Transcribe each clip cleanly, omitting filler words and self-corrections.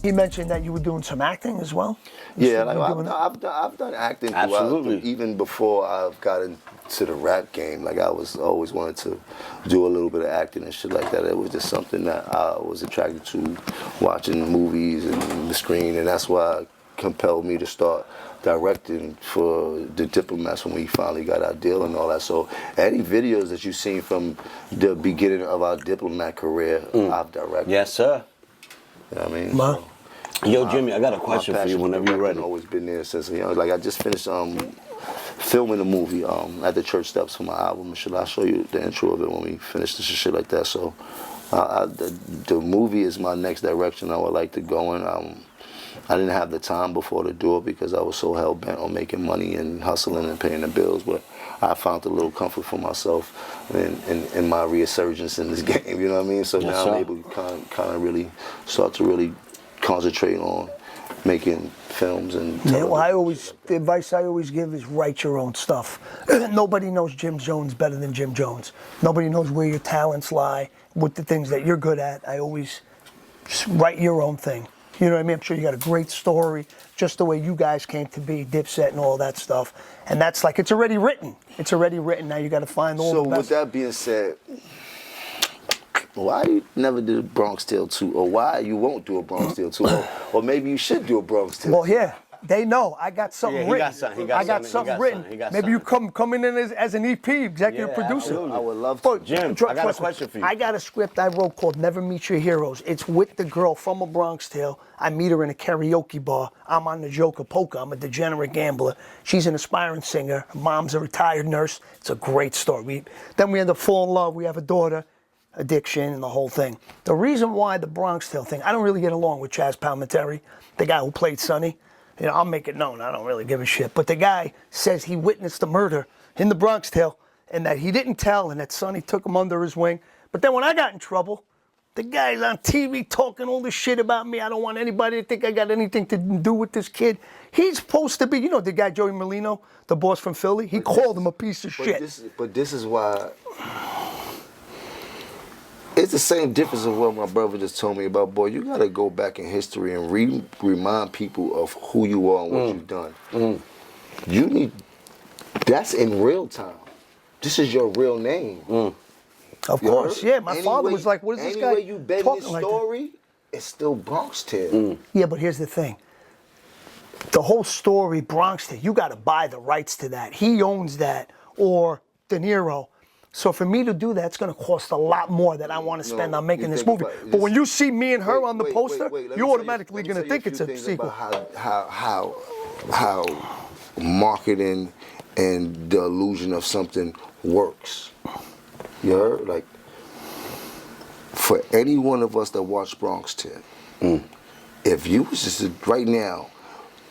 He mentioned that you were doing some acting as well. Yeah, like I've done acting Absolutely. even before I've gotten to the rap game. Like I was always wanted to do a little bit of acting and shit like that. It was just something that I was attracted to, watching movies and the screen, and that's why it compelled me to start directing for The Diplomats when we finally got our deal and all that. So any videos that you've seen from the beginning of our Diplomat career, I've directed. Yes, sir. You know what I mean? Wow. Yo, Jimmy, I got a question for you whenever you're ready. I've always been there since, you know, like I just finished filming a movie at the church steps for my album. I'll show you the intro of it when we finish this and shit like that. So the movie is my next direction I would like to go in. I didn't have the time before to do it because I was so hell-bent on making money and hustling and paying the bills, but I found a little comfort for myself in my resurgence in this game, you know what I mean? So yes, now sir. I'm able to kind of really start to really concentrate on making films and Yeah, well, the advice I always give is write your own stuff. Nobody knows Jim Jones better than Jim Jones. Nobody knows where your talents lie, what the things that you're good at. I always just write your own thing. You know what I mean? I'm sure you got a great story, just the way you guys came to be, Dipset and all that stuff. And that's like, it's already written. It's already written. Now you got to find all the best. So with that being said, why you never did a Bronx Tale 2? Or why you won't do a Bronx Tale 2? Or maybe you should do a Bronx Tale 2. Well, yeah. They know I got something Yeah, he written. got something. I got something written. Maybe you coming in as an EP, executive producer. Absolutely. I would love to. Jim, I got a question for you. I got a script I wrote called Never Meet Your Heroes. It's with the girl from A Bronx Tale. I meet her in a karaoke bar. I'm on the Joker Polka. I'm a degenerate gambler. She's an aspiring singer. Her mom's a retired nurse. It's a great story. Then we end up falling in love. We have a daughter. Addiction and the whole thing. The reason why the Bronx Tale thing, I don't really get along with Chaz Palminteri, the guy who played Sonny. You know, I'll make it known, I don't really give a shit. But the guy says he witnessed the murder in the Bronx Tale and that he didn't tell and that Sonny took him under his wing. But then when I got in trouble, the guy's on TV talking all this shit about me. I don't want anybody to think I got anything to do with this kid. He's supposed to be, you know, the guy Joey Molino, the boss from Philly, he called him a piece of shit. But this is why. It's the same difference of what my brother just told me about. Boy, you gotta go back in history and remind people of who you are and what you've done. You need, that's in real time. This is your real name. Of course, yeah. My father was like, what is this guy anyway you bend talking this like story, it's still Bronx Tale. Yeah, but here's the thing. The whole story, Bronx Tale, you gotta buy the rights to that. He owns that, or De Niro. So for me to do that, it's going to cost a lot more than I want to spend on making this movie. But when you see me and her on the poster, you're automatically going to think it's a sequel. How marketing and the illusion of something works. You heard? Like, for any one of us that watch Bronx Tale, if you was just right now,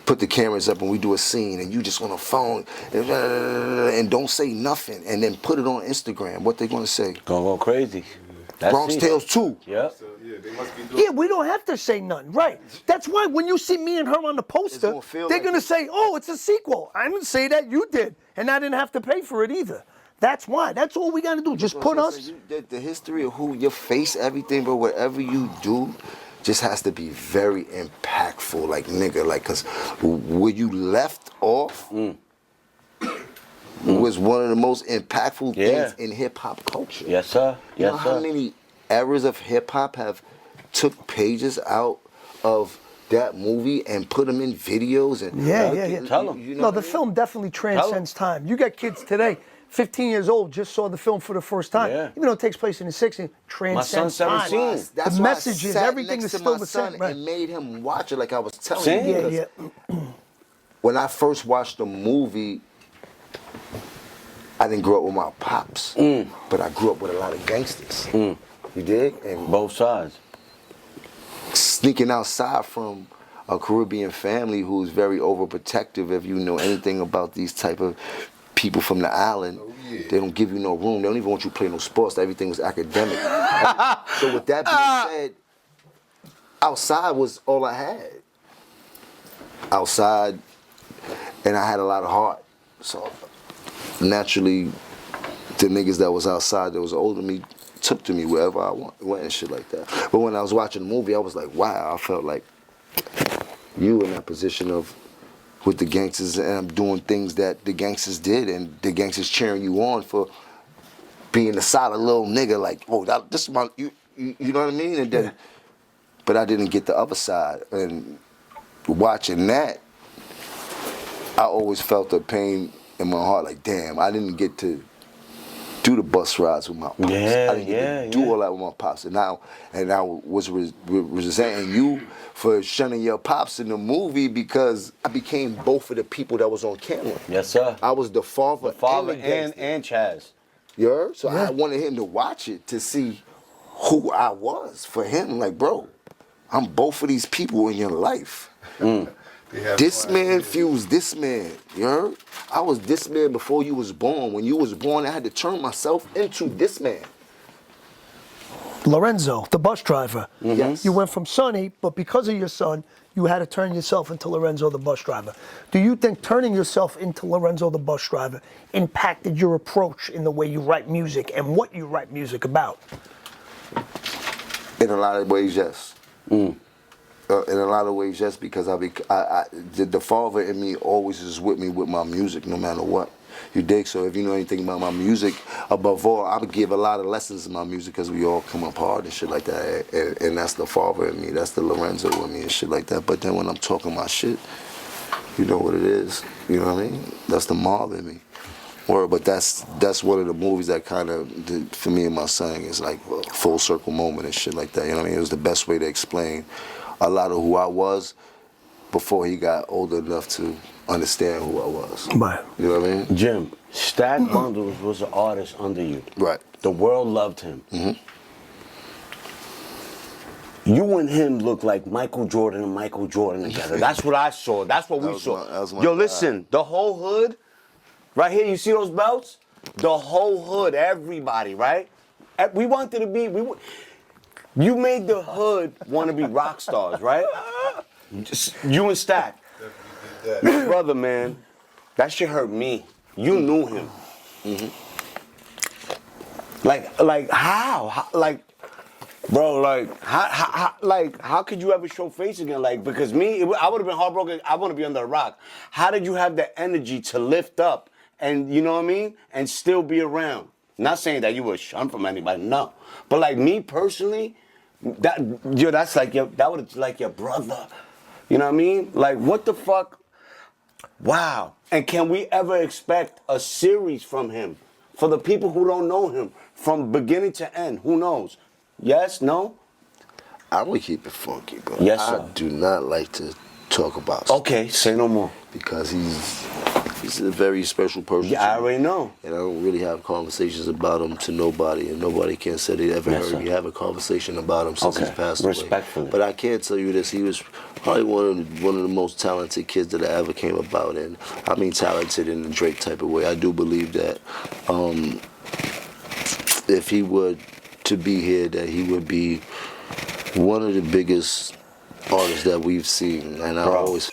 put the cameras up and we do a scene and you just on a phone and don't say nothing and then put it on Instagram, what they gonna say? Gonna go crazy. Bronx Tales 2. Yeah. So, yeah, they must be doing. Yeah, we don't have to say nothing, right? That's why when you see me and her on the poster, gonna feel they're like going to say, oh, it's a sequel. I didn't say that, you did. And I didn't have to pay for it either. That's why. That's all we got to do. Just put us. The history of who, your face, everything, but whatever you do, just has to be very impactful, like nigga, like, cause where you left off was one of the most impactful things in hip hop culture. Yes, sir. You know how many eras of hip hop have took pages out of that movie and put them in videos and Yeah. Tell them. You know No, the film definitely transcends time. You got kids today, 15 years old, just saw the film for the first time. Yeah. Even though it takes place in the 60s, transcends My son's 17. time. That's The why I messages, sat everything next is to still my the son same. Right. and made him watch it like I was telling Same. you. Yeah, because yeah. when I first watched the movie, I didn't grow up with my pops, but I grew up with a lot of gangsters. You dig? And Both sides. sneaking outside from a Caribbean family who's very overprotective. If you know anything about these type of people from the island, they don't give you no room. They don't even want you to play no sports. Everything was academic. So with that being said, outside was all I had. Outside, and I had a lot of heart. So naturally, the niggas that was outside that was older than me took to me wherever I went and shit like that. But when I was watching the movie, I was like, wow, I felt like you in that position of with the gangsters, and I'm doing things that the gangsters did, and the gangsters cheering you on for being a solid little nigga. Like, oh, this is my you know what I mean? And then, but I didn't get the other side, and watching that, I always felt the pain in my heart. Like, damn, I didn't get to do the bus rides with my pops. Yeah, I didn't get to do all that with my pops. And I was resenting you for shunning your pops in the movie because I became both of the people that was on camera. Yes, sir. I was the father, and Chaz. You heard? So I wanted him to watch it to see who I was for him. Like, bro, I'm both of these people in your life. This man fused this man, you heard? I was this man before you was born. When you was born, I had to turn myself into this man. Lorenzo, the bus driver. Yes. You went from Sonny, but because of your son, you had to turn yourself into Lorenzo, the bus driver. Do you think turning yourself into Lorenzo, the bus driver, impacted your approach in the way you write music and what you write music about? In a lot of ways, yes. In a lot of ways, yes, because the father in me always is with me with my music, no matter what. You dig? So if you know anything about my music, above all, I would give a lot of lessons in my music because we all come apart and shit like that. And that's the father in me. That's the Lorenzo in me and shit like that. But then when I'm talking my shit, you know what it is. You know what I mean? That's the mob in me. But that's one of the movies that kind of, for me and my son, is like a full circle moment and shit like that. You know what I mean? It was the best way to explain a lot of who I was before he got older enough to understand who I was. Right. You know what I mean? Jim, Stack Bundles was an artist under you. Right. The world loved him. You and him look like Michael Jordan and Michael Jordan together. That's what I saw. That's what we saw. That was my Yo, guy. listen, the whole hood, right here, you see those belts? The whole hood, everybody, right? We wanted to be, you made the hood want to be rock stars, right? You and Stack. My brother, man, that shit hurt me. You knew him. Like how? Like, bro, like how could you ever show face again? Like, because me, I would have been heartbroken. I want to be under a rock. How did you have the energy to lift up and, you know what I mean, and still be around? Not saying that you were shunned from anybody, no. But like me personally, that's like that was like your brother. You know what I mean? Like, what the fuck? Wow. And can we ever expect a series from him? For the people who don't know him, from beginning to end, who knows? Yes, no? I'm gonna keep it funky, bro. Yes, sir. I do not like to talk about stuff Okay, say no more. because he's a very special person. Yeah, to I me. already know. And I don't really have conversations about him to nobody, and nobody can say they ever Yes, heard sir. me have a conversation about him since Okay, he's passed respectfully. away. But I can tell you this: he was probably one of the most talented kids that I ever came about, and I mean talented in the Drake type of way. I do believe that if he were to be here, that he would be one of the biggest artists that we've seen, and I always